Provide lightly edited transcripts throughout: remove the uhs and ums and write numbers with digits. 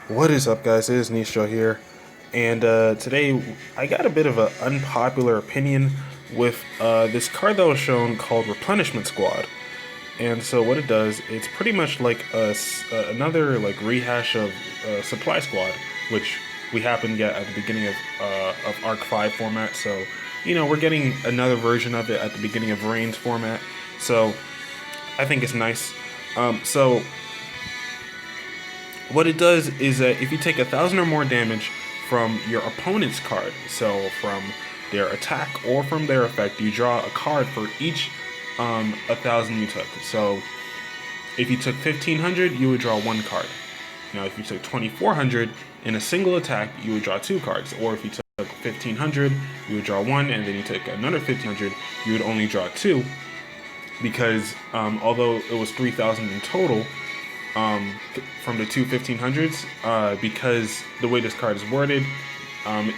What is up, guys? It is Nisho here, and today I got a bit of an unpopular opinion with this card that was shown called Replenishment Squad. And so what it does, it's pretty much like another like rehash of Supply Squad, which we happen to get at the beginning of Arc 5 format. So we're getting another version of it at the beginning of Reign's format. So I think it's nice. So what it does is that if you take 1,000 or more damage from your opponent's card, so from their attack or from their effect, you draw a card for each 1,000 you took. So if you took 1,500, you would draw one card. Now, if you took 2,400 in a single attack, you would draw two cards. Or if you took 1,500, you would draw one, and then you took another 1,500, you would only draw two. Because although it was 3,000 in total, from the two 1,500s, because the way this card is worded,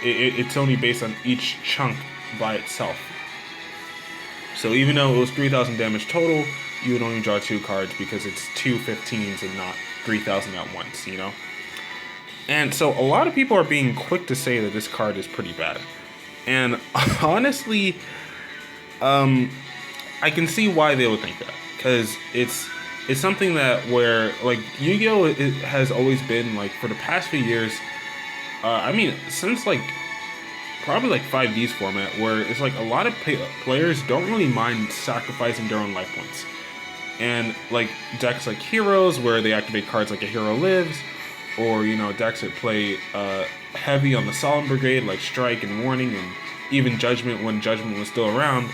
it's only based on each chunk by itself. So even though it was 3,000 damage total, you would only draw two cards because it's two 15s and not 3,000 at once, And so a lot of people are being quick to say that this card is pretty bad. And honestly, I can see why they would think that. Because it's something that where, like, Yu-Gi-Oh! Has always been, like, for the past few years, since, like, probably, like, 5D's format, where it's, like, a lot of players don't really mind sacrificing their own life points. And, like, decks like Heroes, where they activate cards like A Hero Lives, or, decks that play heavy on the Solemn Brigade, like Strike and Warning, and even Judgment when Judgment was still around,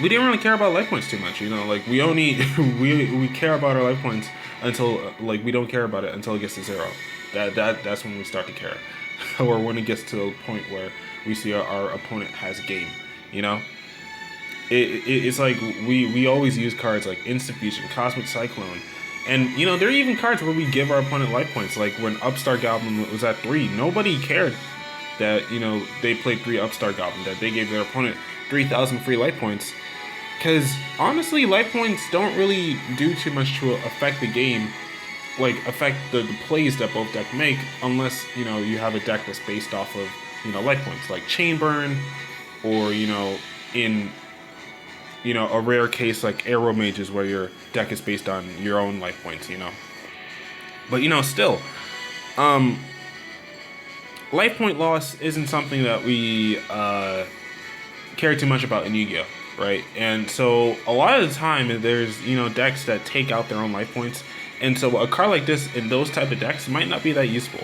we didn't really care about life points too much, like we only we care about our life points until like we don't care about it until it gets to zero. That's when we start to care, or when it gets to a point where we see our opponent has game. You know, it's like we always use cards like Instant Fusion, Cosmic Cyclone, and there are even cards where we give our opponent life points. Like when Upstart Goblin was at 3, nobody cared that they played 3 Upstart Goblin, that they gave their opponent 3,000 free life points. Because honestly, life points don't really do too much to affect the game, like affect the plays that both decks make, unless you have a deck that's based off of life points, like Chain Burn, or in a rare case like Arrow Mages, where your deck is based on your own life points. But still, life point loss isn't something that we care too much about in Yu-Gi-Oh! Right? And so a lot of the time there's decks that take out their own life points, and so a card like this in those type of decks might not be that useful,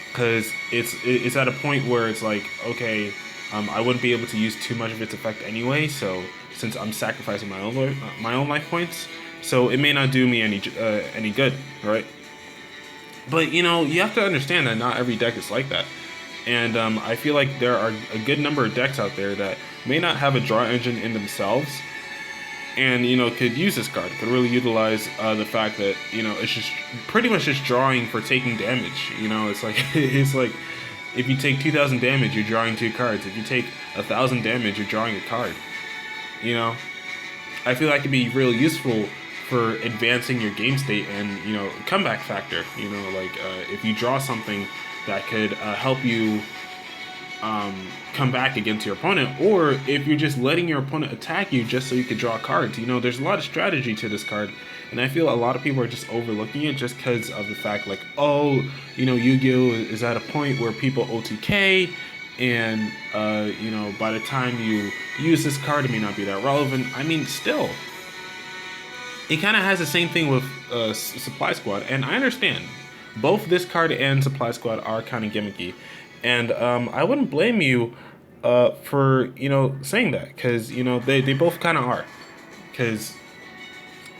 because it's at a point where it's like, okay, I wouldn't be able to use too much of its effect anyway, so since I'm sacrificing my own life points, so it may not do me any good, right? But you have to understand that not every deck is like that. And I feel like there are a good number of decks out there that may not have a draw engine in themselves, and could use this card, could really utilize the fact that it's just pretty much just drawing for taking damage. It's like it's like if you take 2,000 damage, you're drawing 2 cards. If you take 1,000 damage, you're drawing a card. I feel like it'd be really useful for advancing your game state and comeback factor. If you draw something that could help you come back against your opponent, or if you're just letting your opponent attack you just so you could draw cards. There's a lot of strategy to this card, and I feel a lot of people are just overlooking it just because of the fact, like, oh, Yu-Gi-Oh! Is at a point where people OTK, and by the time you use this card, it may not be that relevant. I mean, still, it kind of has the same thing with Supply Squad, and I understand both this card and Supply Squad are kind of gimmicky, and I wouldn't blame you for saying that, because they both kind of are, because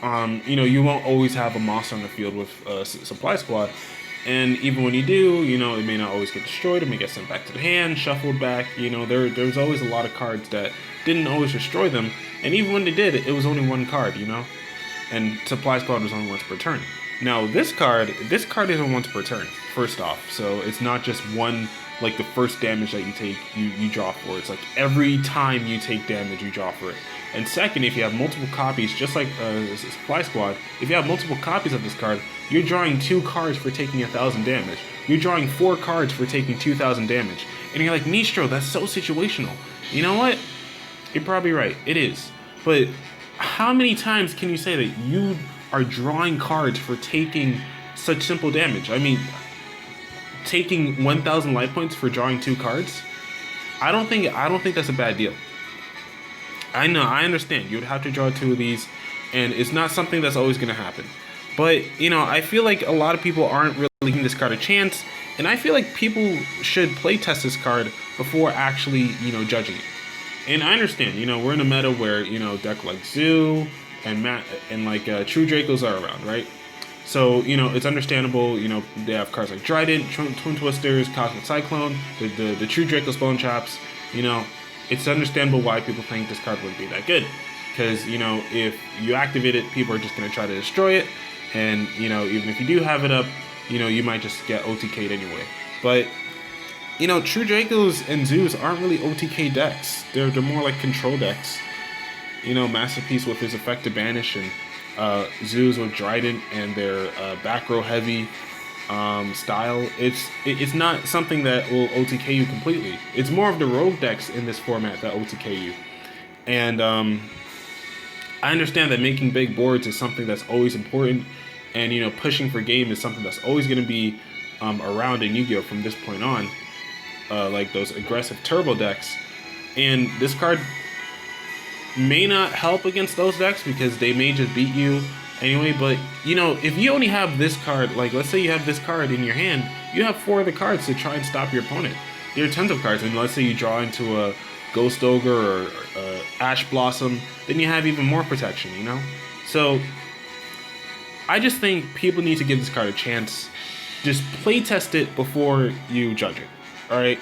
you won't always have a monster on the field with Supply Squad, and even when you do, it may not always get destroyed. It may get sent back to the hand, shuffled back. There's always a lot of cards that didn't always destroy them, and even when they did, it was only one card. And Supply Squad was only once per turn. Now this card isn't once per turn, first off, so it's not just one, like the first damage that you take, you draw for it. It's like every time you take damage, you draw for it. And second, if you have multiple copies, just like Supply Squad, if you have multiple copies of this card, you're drawing 2 cards for taking 1,000 damage. You're drawing 4 cards for taking 2,000 damage. And you're like, Nistro, that's so situational. You know what? You're probably right. It is. But how many times can you say that you are drawing cards for taking such simple damage? I mean, taking 1,000 life points for drawing 2 cards? I don't think that's a bad deal. I know, I understand. You would have to draw 2 of these, and it's not something that's always going to happen. But, you know, I feel like a lot of people aren't really giving this card a chance, and I feel like people should play test this card before actually, you know, judging it. And I understand, you know, we're in a meta where, you know, deck like Zoo and True Dracos are around, right? So, you know, it's understandable, you know, they have cards like Trident, Twin Twisters, Cosmic Cyclone, the True Dracos Bone Traps, you know, it's understandable why people think this card wouldn't be that good. Because, you know, if you activate it, people are just going to try to destroy it. And, you know, even if you do have it up, you know, you might just get OTK'd anyway. But, you know, True Dracos and Zoos aren't really OTK decks. They're more like control decks. You know, Masterpiece with his effect to banish, and Zoos with Trident and their back row heavy style. It's not something that will OTK you completely. It's more of the rogue decks in this format that OTK you. And I understand that making big boards is something that's always important, and you know, pushing for game is something that's always going to be around in Yu-Gi-Oh from this point on, like those aggressive turbo decks. And this card may not help against those decks because they may just beat you anyway. But you know, if you only have this card, like let's say you have this card in your hand, you have 4 other cards to try and stop your opponent. There are tons of cards, and let's say you draw into a Ghost Ogre or Ash Blossom, then you have even more protection, you know? So I just think people need to give this card a chance. Just play test it before you judge it, alright?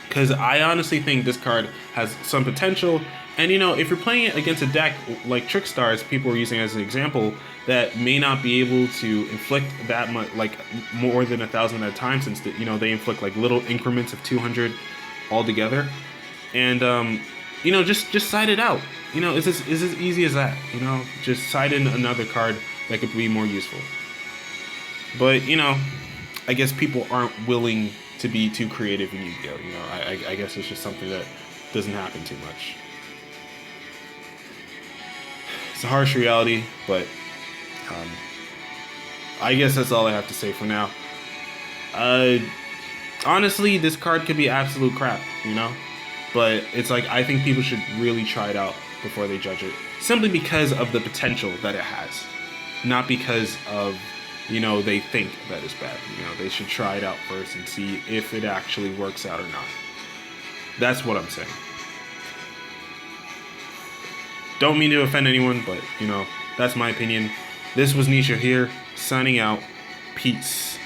Because I honestly think this card has some potential. And you know, if you're playing it against a deck like Trickstars, people are using as an example, that may not be able to inflict that much, like more than 1,000 at a time, since you know, they inflict like little increments of 200 altogether. And you know, just side it out. You know, it's as easy as that. You know, just side in another card that could be more useful. But you know, I guess people aren't willing to be too creative in Yu-Gi-Oh. You know, I guess it's just something that doesn't happen too much. It's a harsh reality, but I guess that's all I have to say for now. Honestly, this card could be absolute crap, you know? But it's like, I think people should really try it out before they judge it. Simply because of the potential that it has. Not because of, you know, they think that it's bad. You know, they should try it out first and see if it actually works out or not. That's what I'm saying. Don't mean to offend anyone, but, you know, that's my opinion. This was Nisha here, signing out. Peace.